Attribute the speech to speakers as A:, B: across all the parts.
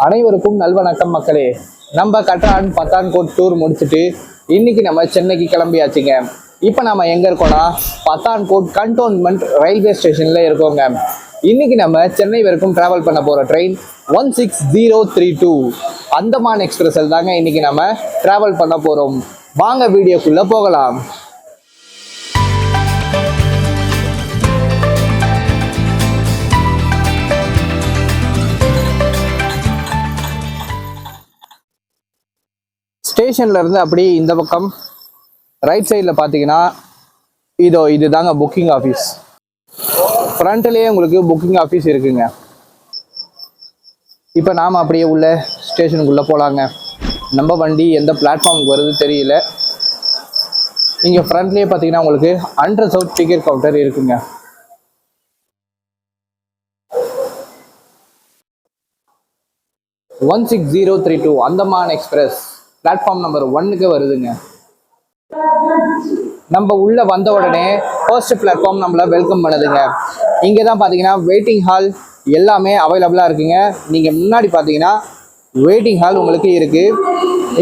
A: அனைவருக்கும் நல்வணக்கம் மக்களே. நம்ம கட்டான் பத்தான்கோட் டூர் முடிச்சுட்டு இன்னைக்கு நம்ம சென்னைக்கு கிளம்பியாச்சுங்க. இப்போ நம்ம எங்க இருக்கோம்னா பத்தான்கோட் கண்டோன்மெண்ட் ரயில்வே ஸ்டேஷன்ல இருக்கோங்க. இன்னைக்கு நம்ம சென்னை வரைக்கும் டிராவல் பண்ண போற ட்ரெயின் 16032 அந்தமான் எக்ஸ்பிரஸில் தாங்க இன்னைக்கு நம்ம டிராவல் பண்ண போறோம். வாங்க வீடியோக்குள்ள போகலாம். ஸ்டேஷன்ல இருந்து அப்படியே இந்த பக்கம் ரைட் சைடில் பார்த்தீங்கன்னா இதுதாங்க புக்கிங் ஆஃபீஸ். ஃப்ரண்ட்லேயே உங்களுக்கு புக்கிங் ஆஃபீஸ் இருக்குங்க. இப்போ நாம் அப்படியே உள்ள ஸ்டேஷனுக்குள்ளே போகலாங்க. நம்ம வண்டி எந்த பிளாட்ஃபார்முக்கு வருது தெரியல. இங்கே ஃப்ரண்ட்லேயே பார்த்தீங்கன்னா உங்களுக்கு அன்ரிசர்வ்ட் டிக்கெட் கவுண்டர் இருக்குங்க. One 16032 Andaman express platform number 1க்கு வருதுங்க. நம்ம உள்ள வந்த உடனே ஃபர்ஸ்ட் பிளாட்ஃபார்ம் நம்மள வெல்கம் பண்ணுதுங்க. இங்கே தான் பார்த்தீங்கன்னா வெயிட்டிங் ஹால் எல்லாமே அவைலபிளாக இருக்குங்க. நீங்கள் முன்னாடி பார்த்தீங்கன்னா வெயிட்டிங் ஹால் உங்களுக்கு இருக்கு.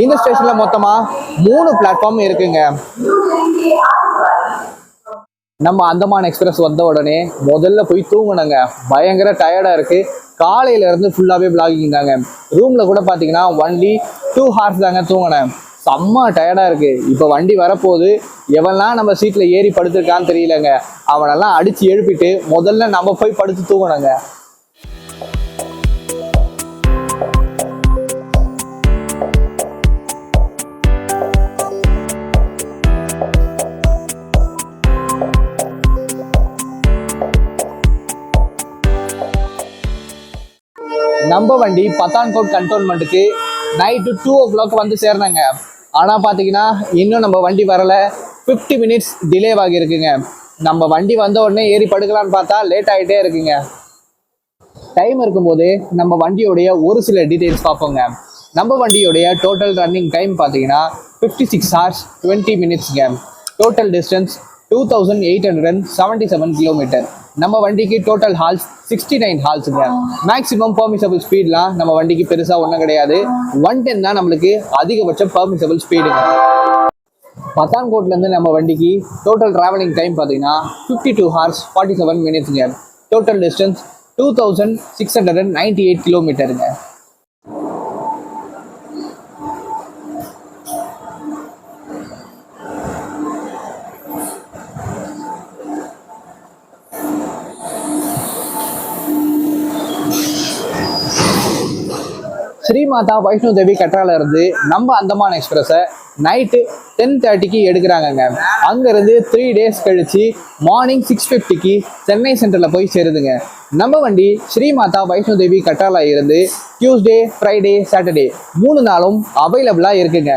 A: இந்த ஸ்டேஷனில் மொத்தமாக 3 பிளாட்ஃபார்ம் இருக்குங்க. நம்ம அந்தமான் எக்ஸ்பிரஸ் வந்த உடனே முதல்ல போய் தூங்கணுங்க. பயங்கர டயர்டாக இருக்கு. காலையில இருந்து ஃபுல்லாகவே பிளாகிங் தாங்க. ரூம்ல கூட பார்த்தீங்கன்னா ஒன்லி 2 ஹார்ஸ் தாங்க தூங்கினேன். செம்ம டயர்டாக இருக்கு. இப்போ வண்டி வரப்போகுது. எவன்லாம் நம்ம சீட்டில் ஏறி படுத்துருக்கான்னு தெரியலங்க. அவனெல்லாம் அடிச்சு எழுப்பிட்டு முதல்ல நம்ம போய் படுத்து தூங்கணுங்க. நம்ம வண்டி பத்தான்கோட் கண்டோன்மெண்ட்டுக்கு நைட்டு 2 o'clock வந்து சேர்ந்தாங்க. ஆனால் பார்த்தீங்கன்னா இன்னும் நம்ம வண்டி வரல. 50 minutes டிலே ஆகியிருக்குங்க. நம்ம வண்டி வந்த உடனே ஏறி படுக்கலான்னு பார்த்தா லேட் ஆகிட்டே இருக்குங்க. டைம் இருக்கும்போது நம்ம வண்டியோடைய ஒரு சில டீட்டெயில்ஸ் பார்ப்போங்க. நம்ம வண்டியோடைய டோட்டல் ரன்னிங் டைம் பார்த்தீங்கன்னா 56 hours 20 minutesங்க. Total distance 2877 kilometre. நம்ம வண்டிக்கு டோட்டல் ஹால்ஸ் 69 ஹால்ஸுங்க. மேக்ஸிமம் பர்மிசபிள் ஸ்பீட்லாம் நம்ம வண்டிக்கு பெருசாக ஒன்றும் கிடையாது. 110 தான் நம்மளுக்கு அதிகபட்ச பர்மிசபிள் ஸ்பீடுங்க. பத்தான்கோட்லேருந்து நம்ம வண்டிக்கு டோட்டல் ட்ராவலிங் டைம் பார்த்தீங்கன்னா 52 hours 47 minutesங்க. டோட்டல் டிஸ்டன்ஸ் 2698 கிலோமீட்டருங்க. ஸ்ரீமாதா வைஷ்ணோ தேவி கட்ரால இருந்து நம்ம அந்தமான் எக்ஸ்பிரஸை நைட்டு 10:30க்கு எடுக்கிறாங்கங்க. அங்கேருந்து 3 days கழிச்சு மார்னிங் 6:50க்கு சென்னை சென்ட்ரலில் போய் சேருதுங்க. நம்ம வண்டி ஸ்ரீமாதா வைஷ்ணோ தேவி கட்ரால இருந்து டியூஸ்டே, ஃப்ரைடே, சாட்டர்டே 3 நாளும் அவைலபிளாக இருக்குங்க.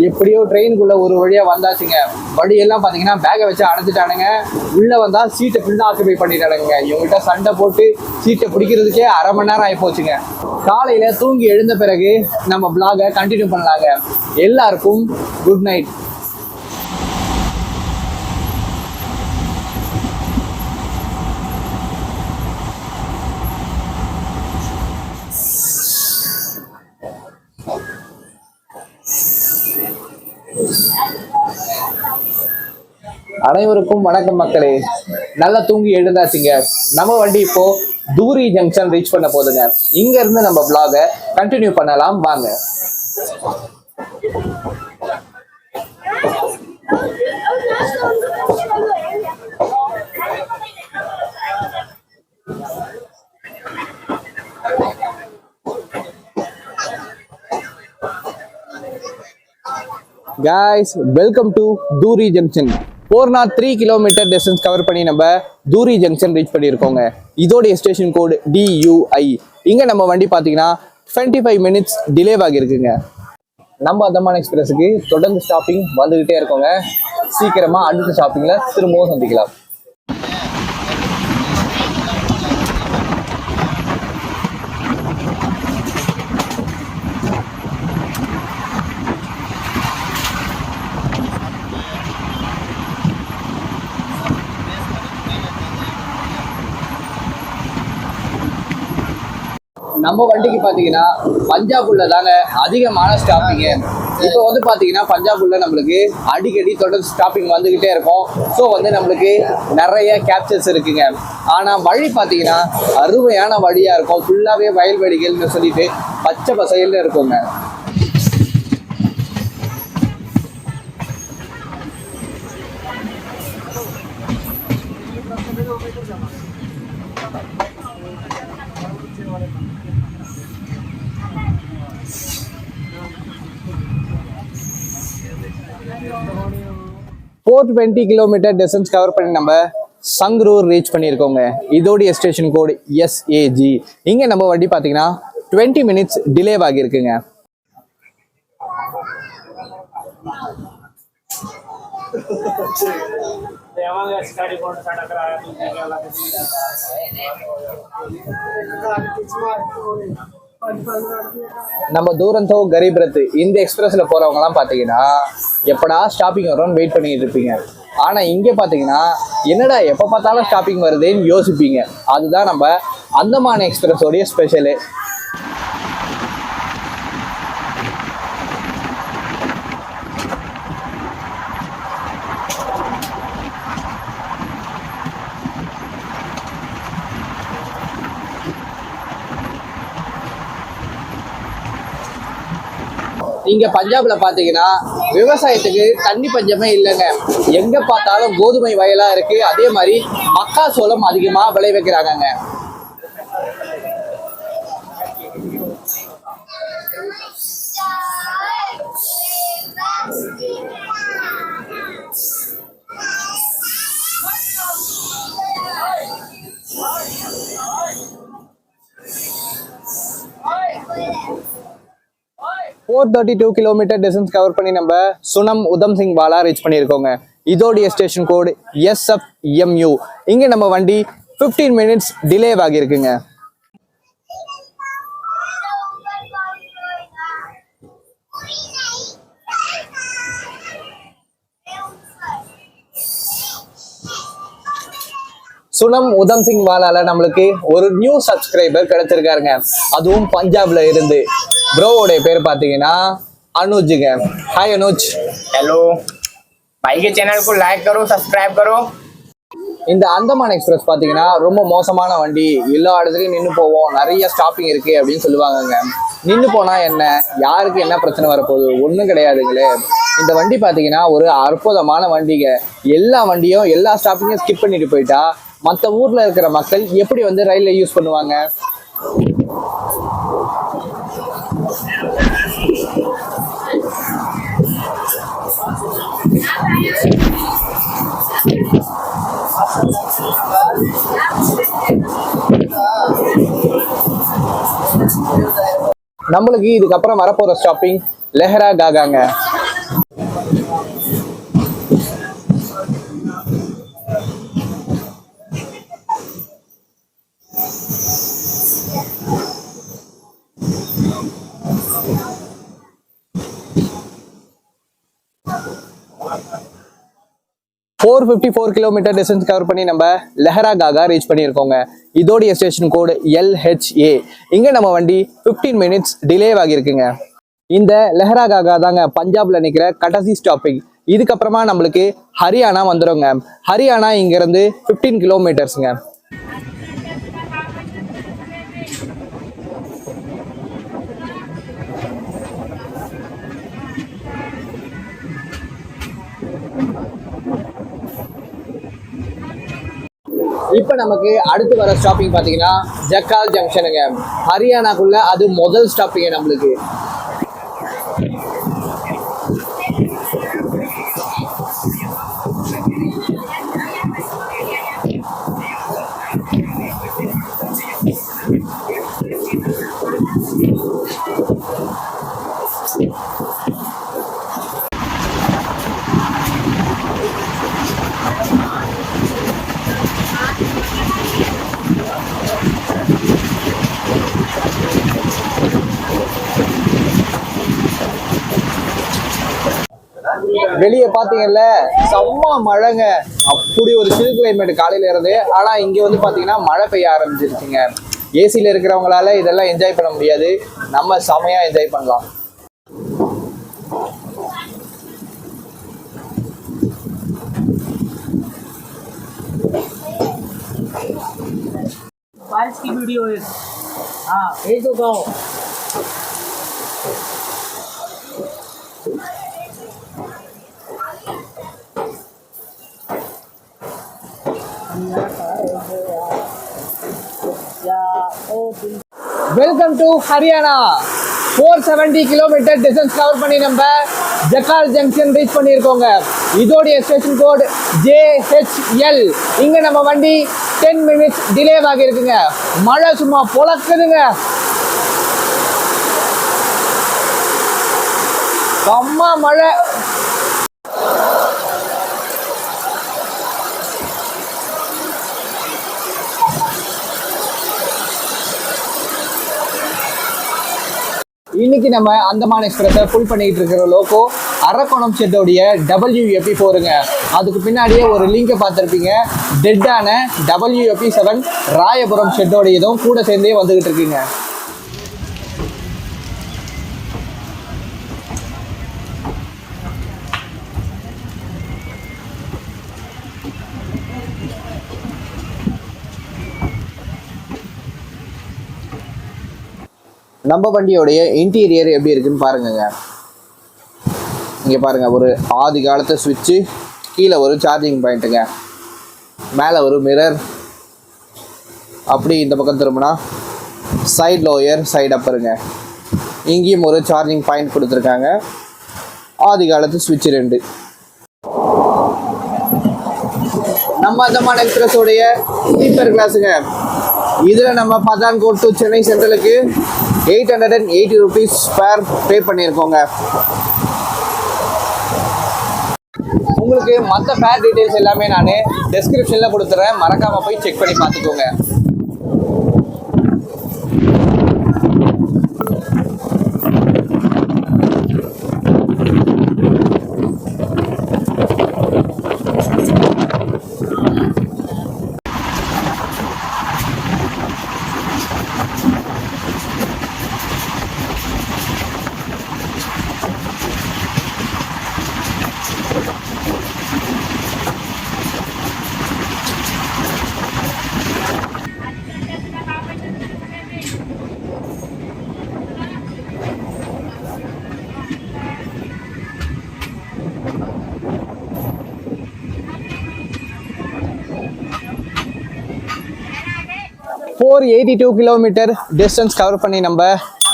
A: எப்படியோ ட்ரெயினுக்குள்ள ஒரு வழியா வந்தாச்சுங்க. வழியெல்லாம் பார்த்தீங்கன்னா பேக்கை வச்சு அடைச்சிட்டானுங்க. உள்ள வந்தா சீட்டை ஃபுல்லாக ஆக்குபை பண்ணிட்டானுங்க. இவங்ககிட்ட சண்டை போட்டு சீட்டை பிடிக்கிறதுக்கே அரை மணி நேரம் ஆகி போச்சுங்க. காலையில தூங்கி எழுந்த பிறகு நம்ம பிளாகை கண்டினியூ பண்ணலாங்க. எல்லாருக்கும் குட் நைட். அனைவருக்கும் வணக்கம் மக்களே. நல்லா தூங்கி எழுந்தாச்சுங்க. நம்ம வண்டி இப்போ தூரி ஜங்ஷன் ரீச் பண்ண போதுங்க. இங்க இருந்து நம்ம vlog கண்டினியூ பண்ணலாம் வாங்க. Guys, welcome to தூரி ஜங்ஷன். 403 கிலோமீட்டர் டிஸ்டன்ஸ் கவர் பண்ணி நம்ம தூரி ஜங்ஷன் ரீச் பண்ணியிருக்கோங்க. இதோடைய ஸ்டேஷன் கோடு DUI. இங்கே நம்ம வண்டி பார்த்தீங்கன்னா 25 மினிட்ஸ் டிலே ஆகிருக்குங்க. நம்ம அந்தமான் எக்ஸ்பிரஸுக்கு தொடர்ந்து ஸ்டாப்பிங் வந்துக்கிட்டே இருக்கோங்க. சீக்கிரமாக அடுத்த ஸ்டாப்பிங்கில் திரும்பவும் சந்திக்கலாம். நம்ம வண்டிக்கு பார்த்தீங்கன்னா பஞ்சாபுள்ள தாங்க அதிகமான ஸ்டாப்பிங்கு. இப்போ வந்து பார்த்தீங்கன்னா பஞ்சாபுள்ள நம்மளுக்கு அடிக்கடி தொடர்ந்து ஸ்டாப்பிங் வந்துக்கிட்டே இருக்கும். ஸோ வந்து நம்மளுக்கு நிறைய கேப்சர்ஸ் இருக்குங்க. ஆனால் வழி பார்த்தீங்கன்னா அருமையான வழியாக இருக்கும். ஃபுல்லாகவே வயல்வெளிகள்னு சொல்லிட்டு பச்சை பசையில் இருக்குங்க. ஃபோர் 20 கிலோமீட்டர் டிஸ்டன்ஸ் கவர் பண்ணி நம்ம சங்ரூர் ரீச் பண்ணியிருக்கோங்க. இதோடைய ஸ்டேஷன் கோடு SAG. இங்கே நம்ம வண்டி பார்த்தீங்கன்னா 20 மினிட்ஸ் டிலே ஆகியிருக்குங்க. நம்ம தூரந்தோ கரீப்ரத் இந்த எக்ஸ்பிரஸ்ல போறவங்கலாம் பார்த்தீங்கன்னா எப்படா ஸ்டாப்பிங் வரும்னு வெயிட் பண்ணிட்டு இருப்பீங்க. ஆனால் இங்கே பார்த்தீங்கன்னா என்னடா எப்போ பார்த்தாலும் ஸ்டாப்பிங் வருதுன்னு யோசிப்பீங்க. அதுதான் நம்ம அந்தமான் எக்ஸ்பிரஸோடைய ஸ்பெஷலு. இங்க பஞ்சாப்ல பாத்தீங்கன்னா விவசாயத்துக்கு தண்ணி பஞ்சமே இல்லைங்க. எங்க பார்த்தாலும் கோதுமை வயலா இருக்கு. அதே மாதிரி மக்காசோளம் அதிகமா விளைவிக்கிறாங்க. ஃபோர் 32 கிலோமீட்டர் டிஸ்டன்ஸ் கவர் பண்ணி நம்ம சுனம் உதம் சிங் வாலா ரீச் பண்ணியிருக்கோங்க. இதோடைய ஸ்டேஷன் கோடு SFMU. இங்கே நம்ம வண்டி 15 மினிட்ஸ் டிலே ஆகியிருக்குங்க. சுனம் உதம் சிங் வாலால நம்மளுக்கு ஒரு நியூ சப்ஸ்கிரைபர் கிடைச்சிருக்காருங்க. அதுவும் பஞ்சாப்ல இருந்து. ப்ரோவோடைய பேர் பார்த்தீங்கன்னா अनुज. हाय अनुज.
B: हेलो भाई के चैनल को लाइक करो सब्सक्राइब करो.
A: இந்த அந்தமான் எக்ஸ்பிரஸ் பார்த்தீங்கன்னா ரொம்ப மோசமான வண்டி. எல்லா இடத்துலையும் நின்று போவோம், நிறைய ஸ்டாப்பிங் இருக்கு அப்படின்னு சொல்லுவாங்கங்க. நின்று போனா என்ன, யாருக்கு என்ன பிரச்சனை வரப்போகுது, ஒன்றும் கிடையாதுங்களே. இந்த வண்டி பார்த்தீங்கன்னா ஒரு அற்புதமான வண்டிங்க. எல்லா வண்டியும் எல்லா ஸ்டாப்பிங்கும் ஸ்கிப் பண்ணிட்டு போயிட்டா மற்ற ஊர்ல இருக்கிற மக்கள் எப்படி வந்து ரயில்ல யூஸ் பண்ணுவாங்க? நம்மளுக்கு இதுக்கப்புறம் வரப்போற ஸ்டாப்பிங் லெஹரா காகாங்க. ஃபோர் 54 கிலோமீட்டர் டிஸ்டன்ஸ் கவர் பண்ணி நம்ம லெஹரா காகா ரீச் பண்ணியிருக்கோங்க. இதோடைய ஸ்டேஷன் கோடு LHA. இங்கே நம்ம வண்டி 15 மினிட்ஸ் டிலே ஆகியிருக்குங்க. இந்த லெஹரா காகா தாங்க பஞ்சாப்ல நிற்கிற கடைசி ஸ்டாப்பிங். இதுக்கப்புறமா நம்மளுக்கு ஹரியானா வந்துடுங்க. ஹரியானா இங்கேருந்து 15 கிலோமீட்டர்ஸுங்க. இப்போ நமக்கு அடுத்து வர ஸ்டாப்பிங் பார்த்தீங்கன்னா ஜக்கால் ஜங்ஷனுங்க. ஹரியானாக்குள்ள அது முதல் ஸ்டாப்பிங்க நம்மளுக்கு. வெளியே பார்த்தீங்கல்ல செம்ம மழைங்க. அப்படி ஒரு சில் கிளைமேட் காலையில இருந்து. ஆனா இங்க வந்து பாத்தீங்கன்னா மழை பெய்ய ஆரம்பிச்சிருச்சுங்க. ஏசியில இருக்கிறவங்களால இதெல்லாம் என்ஜாய் பண்ண முடியாது. நம்ம செமையா என்ஜாய் பண்ணலாம்.
C: बारिश की वीडियो है। हाँ भेज दो गाँव।
A: Welcome to Haryana. 470 kilometre distance cover பண்ணி நம்ம ஜக்கால் ஜங்ஷன் ரீச் பண்ணியிருக்கோங்க. இதோடைய ஸ்டேஷன் கோட் JHL. இங்க நம்ம வண்டி 10 மினிட்ஸ் டிலே ஆகி இருக்குங்க. மழை சும்மா பொழக்குதுங்க. செம்ம மழை. இன்னைக்கு நம்ம அந்தமான் எக்ஸ்பிரஸை ஃபுல் பண்ணிட்டு இருக்கிற லோகோ அரக்கோணம் ஷெட்டோடைய WFP4ங்க. அதுக்கு பின்னாடியே ஒரு லிங்கை பார்த்துருப்பீங்க. டெட்டான WFP7 ராயபுரம் ஷெட்டோடைய இதுவும் கூட சேர்ந்தே வந்துகிட்டு இருக்குங்க. நம்ம வண்டியோடைய இன்டீரியர் எப்படி இருக்குன்னு பாருங்கங்க. இங்கே பாருங்க, ஒரு ஆதி காலத்து ஸ்விட்சு, கீழே ஒரு சார்ஜிங் பாயிண்ட்டுங்க, மேலே ஒரு மிரர், அப்படி இந்த பக்கம் திரும்பினா சைட் லோயர் சைட் அப்பருங்க. இங்கேயும் ஒரு சார்ஜிங் பாயிண்ட் கொடுத்துருக்காங்க. ஆதி காலத்து ஸ்விட்ச் 2. நம்ம அந்தமான் எக்ஸ்பிரஸோடைய ஸ்லீப்பர் கிளாஸுங்க. இதில் நம்ம பதான்கோட் டு சென்னை சென்ட்ரலுக்கு 880 rupees ஸ்பேர் பே பண்ணியிருக்கோங்க. உங்களுக்கு மற்ற ஃபேர் டீட்டெயில்ஸ் எல்லாமே நான் டெஸ்கிரிப்ஷனில் கொடுத்துறேன். மறக்காமல் போய் செக் பண்ணி பார்த்துக்கோங்க. $482 கிலோமீட்டர் டிஸ்டன்ஸ் கவர் பண்ணி நம்ம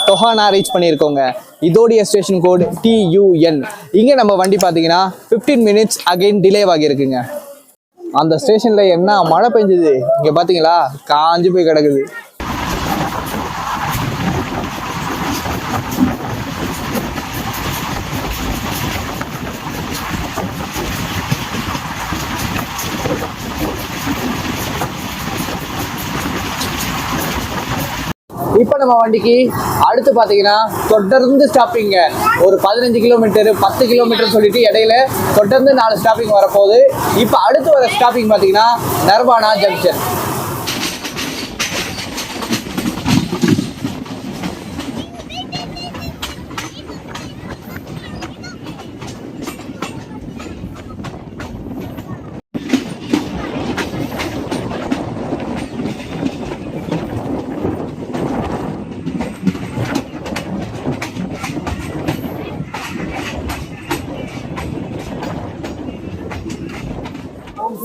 A: டொஹானா ரீச் பண்ணியிருக்கோங்க. இதோடைய ஸ்டேஷன் கோட் TUN. இங்கே நம்ம வண்டி பார்த்தீங்கன்னா 15 மினிட்ஸ் அகைன் டிலே ஆகியிருக்குங்க. அந்த ஸ்டேஷனில் என்ன மழை பெஞ்சுது இங்கே பார்த்தீங்களா, காஞ்சு போய் கிடக்குது. இப்போ நம்ம வண்டிக்கு அடுத்து பார்த்தீங்கன்னா தொடர்ந்து ஸ்டாப்பிங்க. ஒரு 15 கிலோமீட்டர் 10 கிலோமீட்டர் சொல்லிட்டு இடையில தொடர்ந்து 4 ஸ்டாப்பிங் வரப்போகுது. இப்போ அடுத்து வர ஸ்டாப்பிங் பார்த்தீங்கன்னா நர்வானா ஜங்ஷன்.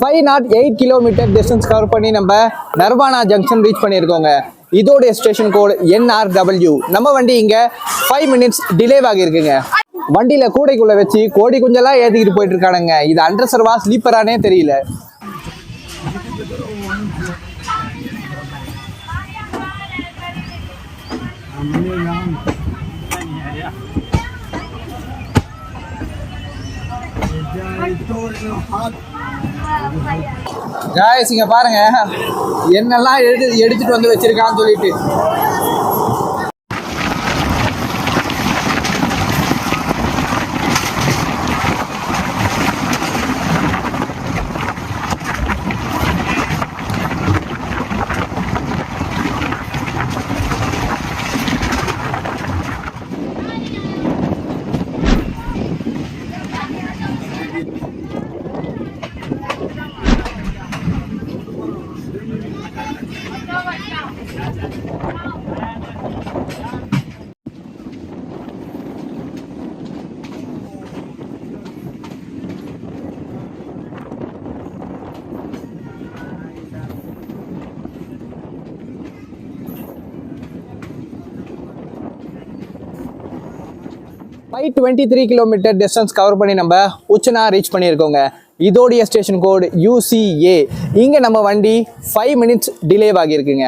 A: 508 கிலோமீட்டர் டிஸ்டன்ஸ் கவர் பண்ணி நம்ம நர்வானா ஜங்ஷன் ரீச் பண்ணியிருக்கோங்க. இதோடைய ஸ்டேஷன் கோடு NRW. நம்ம வண்டி இங்கே 5 மினிட்ஸ் டிலே ஆகியிருக்குங்க. வண்டியில் கூடைக்குள்ளே வச்சு கோடி குஞ்செல்லாம் ஏற்றிக்கிட்டு போயிட்டு இருக்கானுங்க. இது அண்டர் சர்வா ஸ்லீப்பரானே தெரியல. காய்ஸ் இங்க பாருங்க என்னெல்லாம் எடுத்துட்டு வந்து வச்சிருக்கான்னு சொல்லிட்டு. ஃபைவ் 23 கிலோமீட்டர் டிஸ்டன்ஸ் கவர் பண்ணி நம்ம உச்சனா ரீச் பண்ணியிருக்கோங்க. இதோடைய ஸ்டேஷன் கோடு UCA. இங்கே நம்ம வண்டி 5 மினிட்ஸ் டிலே ஆகியிருக்குங்க.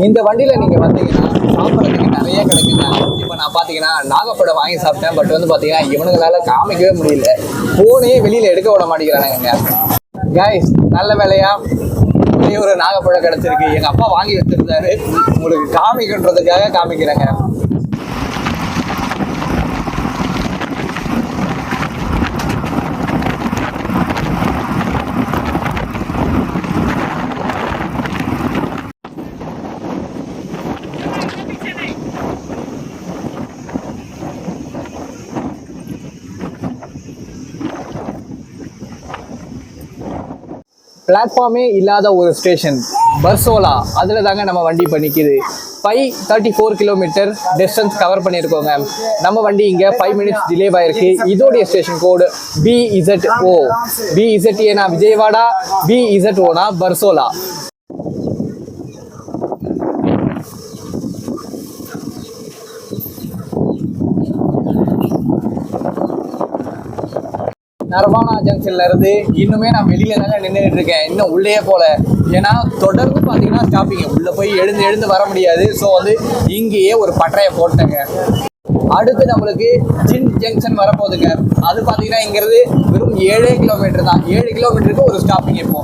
A: இந்த வண்டியில் நீங்கள் வந்தீங்கன்னா சாப்பிட்றதுக்கு நிறைய கிடைக்குங்க. இப்போ நான் பார்த்தீங்கன்னா நாகப்பழம் வாங்கி சாப்பிட்டேன். பட் வந்து பார்த்தீங்கன்னா இவனுங்களால காமிக்கவே முடியல. ஃபோனே வெளியில் எடுக்க விட மாட்டேங்கிறானுங்க. கைஸ் நல்ல வேலையா ஒரே ஒரு நாகப்பழம் கிடச்சிருக்கு. எங்கள் அப்பா வாங்கி வச்சிருந்தாரு. உங்களுக்கு காமிக்கின்றதுக்காக காமிக்கிறேங்க. பிளாட்ஃபார்மே இல்லாத ஒரு ஸ்டேஷன் பர்சோலா. அதில் தாங்க நம்ம வண்டி இப்போ நிற்கிது. 534 கிலோமீட்டர் டிஸ்டன்ஸ் கவர் பண்ணியிருக்கோங்க. நம்ம வண்டி இங்கே 5 மினிட்ஸ் டிலே ஆயிருக்கு. இதோடைய ஸ்டேஷன் கோடு BZO. BZAனா விஜயவாடா, BZOனா பர்சோலா. நர்வானா ஜங்ஷன்ல இருந்து இன்னுமே நான் வெளியில தாங்க நின்றுட்டு இருக்கேன். இன்னும் உள்ளே போல. ஏன்னா தொடர்ந்து பார்த்தீங்கன்னா ஸ்டாப்பிங். உள்ள போய் எழுந்து வர முடியாது. ஸோ வந்து இங்கேயே ஒரு பட்டறையை போட்டேங்க. அடுத்து நம்மளுக்கு ஜின் ஜங்ஷன் வரப்போகுதுங்க. அது பார்த்தீங்கன்னா இங்கிறது வெறும் 7 கிலோமீட்டர் தான். 7 கிலோமீட்டருக்கு ஒரு ஸ்டாப்பிங் இப்போ.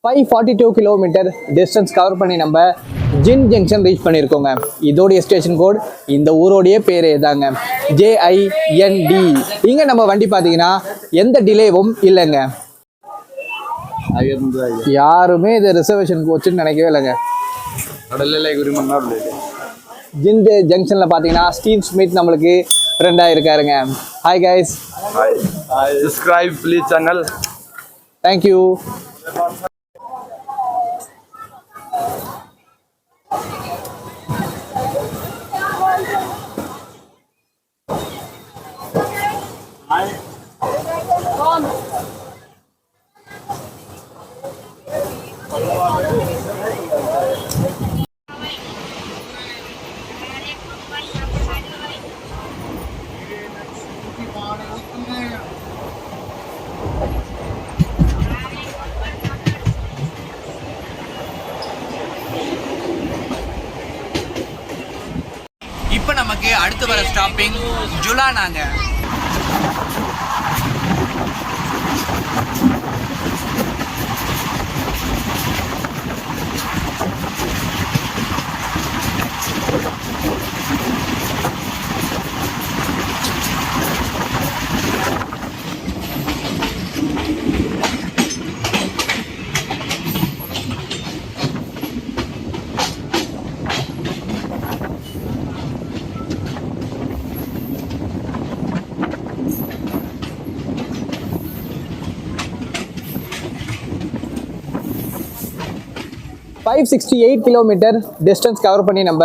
A: ஃபைவ் 42 கிலோமீட்டர் டிஸ்டன்ஸ் கவர் பண்ணி நம்ம ஜின் ஜங்ஷன் ரீச் பண்ணியிருக்கோங்க. இதோடைய ஸ்டேஷன் கோட் இந்த ஊரோடைய பேரே தாங்க, JIND. இங்கே நம்ம வண்டி பார்த்தீங்கன்னா எந்த டிலேவும் இல்லைங்க. யாருமே இது ரிசர்வேஷன் கோச்சுன்னு நினைக்கவே இல்லைங்க. ஜின் ஜங்ஷனில் பார்த்தீங்கன்னா ஸ்டீவ் ஸ்மித் நம்மளுக்கு ஃப்ரெண்டாக இருக்காருங்க. Hi guys.
D: Subscribe please channel.
A: Thank you. Stopping ஜுலானாங்க. ஃபைவ் 68 கிலோமீட்டர் டிஸ்டன்ஸ் கவர் பண்ணி நம்ம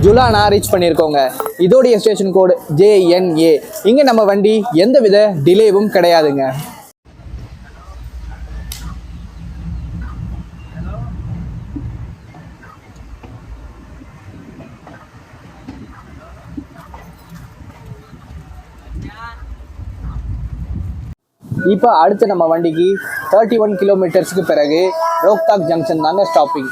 A: ஜுலானா ரீச் பண்ணியிருக்கோங்க. இதோடைய ஸ்டேஷன் கோடு JNA. இங்கே நம்ம வண்டி எந்த வித டிலேவும் கிடையாதுங்க. இப்போ அடுத்து நம்ம வண்டிக்கு 31 கிலோமீட்டர்ஸ்க்கு பிறகு ரோக்தாக் ஜங்ஷன் தாங்க stopping.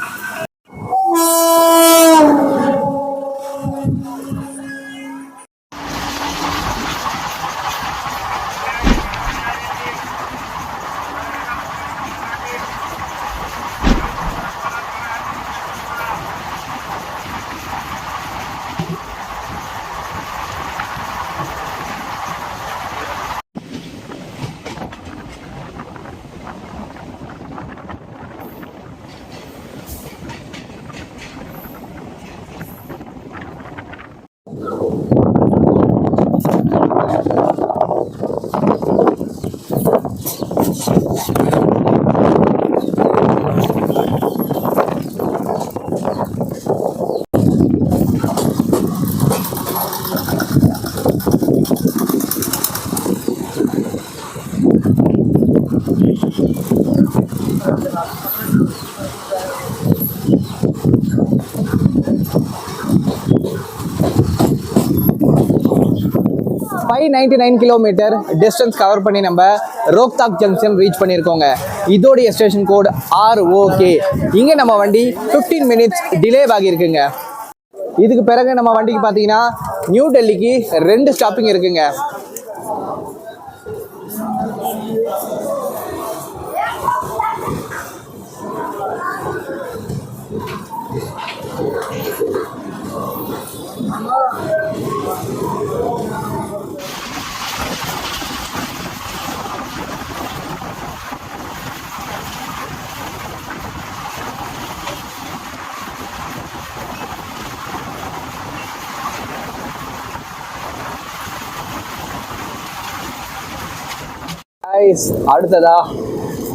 A: Five 99 kilometre distance cover பண்ணி நம்ம ரோக்தாக் ஜங்ஷன் ரீச் பண்ணியிருக்கோங்க. இதோடைய ஸ்டேஷன் கோடு ROK. இங்கே நம்ம வண்டி 15 மினிட்ஸ் டிலே ஆகியிருக்குங்க. இதுக்கு பிறகு நம்ம வண்டிக்கு பார்த்தீங்கன்னா நியூ டெல்லிக்கு 2 ஸ்டாப்பிங் இருக்குங்க. அடுத்ததா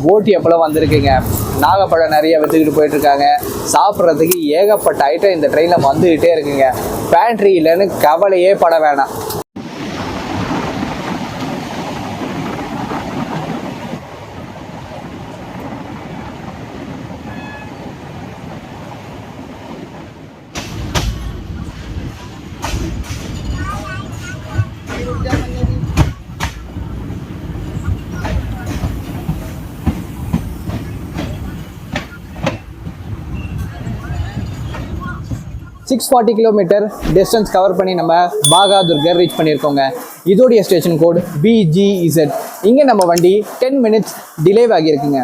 A: போட்டி அப்பளம் வந்திருக்குங்க. நாகப்பழம் நிறைய வித்துக்கிட்டு போயிட்டு இருக்காங்க. சாப்பிட்றதுக்கு ஏகப்பட்ட ஐட்டம் இந்த ட்ரெயினில் வந்துக்கிட்டே இருக்குங்க. பேண்ட்ரி இல்லைன்னு கவலையே பட வேணாம். சிக்ஸ் 40 கிலோமீட்டர் டிஸ்டன்ஸ் கவர் பண்ணி நம்ம பாகாதுர்கர் ரீச் பண்ணியிருக்கோங்க. இதோடைய ஸ்டேஷன் கோட் BGZ. இங்கே நம்ம வண்டி 10 மினிட்ஸ் டிலே ஆகியிருக்குங்க.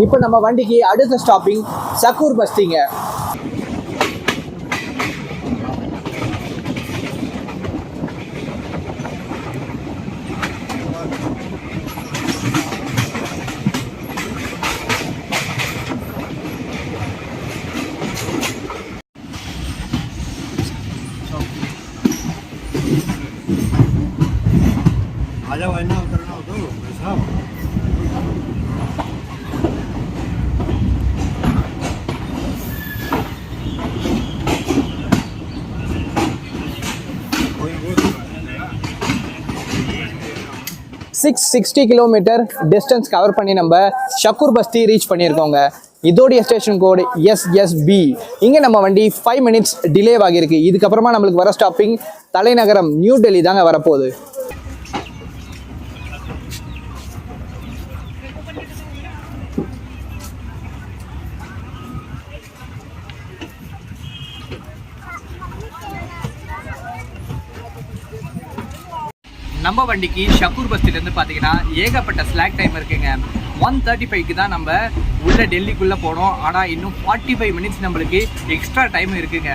A: இப்போ நம்ம வண்டிக்கு அடுத்த ஸ்டாப்பிங் சக்கூர் பஸ்திங்க. 660 கிலோமீட்டர் டிஸ்டன்ஸ் கவர் பண்ணி நம்ம ஷக்கூர் பஸ்தி ரீச் பண்ணியிருக்கோங்க. இதோடைய ஸ்டேஷன் கோடு SSB. இங்கே நம்ம வண்டி 5 மினிட்ஸ் டிலே ஆகியிருக்கு. இதுக்கப்புறமா நம்மளுக்கு வர ஸ்டாப்பிங் தலைநகரம் நியூ டெல்லி தாங்க வரப்போகுது. நம்ம வண்டிக்கு ஷக்கூர் பஸ்திலேருந்து பார்த்தீங்கன்னா ஏகப்பட்ட ஸ்லாக் டைம் இருக்குங்க. 1:35க்கு தான் நம்ம உள்ள டெல்லிக்குள்ளே போனோம். ஆனால் இன்னும் 45 மினிட்ஸ் நம்மளுக்கு எக்ஸ்ட்ரா டைம் இருக்குங்க.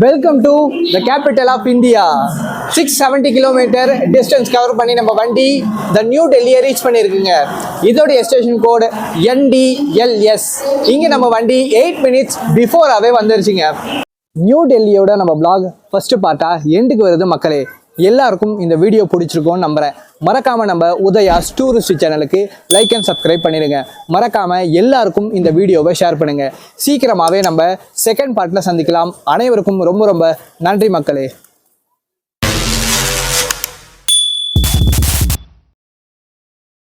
A: Welcome to the capital of India. 670 kilometre distance cover பண்ணி நம்ம வண்டி த நியூ டெல்லியை ரீச் பண்ணியிருக்குங்க. இதோடைய ஸ்டேஷன் கோடு NDLS. இங்கே நம்ம வண்டி 8 மினிட்ஸ் பிஃபோராகவே வந்துருச்சுங்க. நியூ டெல்லியோட நம்ம பிளாக் ஃபஸ்ட்டு பார்ட்டாக எண்டுக்கு வருது மக்களே. எல்லாருக்கும் இந்த வீடியோ பிடிச்சிருக்கோன்னு நம்புகிறேன். மறக்காமல் நம்ம உதயாஸ் டூரிஸ்ட் சேனலுக்கு லைக் அண்ட் சப்ஸ்கிரைப் பண்ணிடுங்க. மறக்காமல் எல்லாருக்கும் இந்த வீடியோவை ஷேர் பண்ணுங்கள். சீக்கிரமாகவே நம்ம செகண்ட் பார்ட்டில் சந்திக்கலாம். அனைவருக்கும் ரொம்ப ரொம்ப நன்றி மக்களே.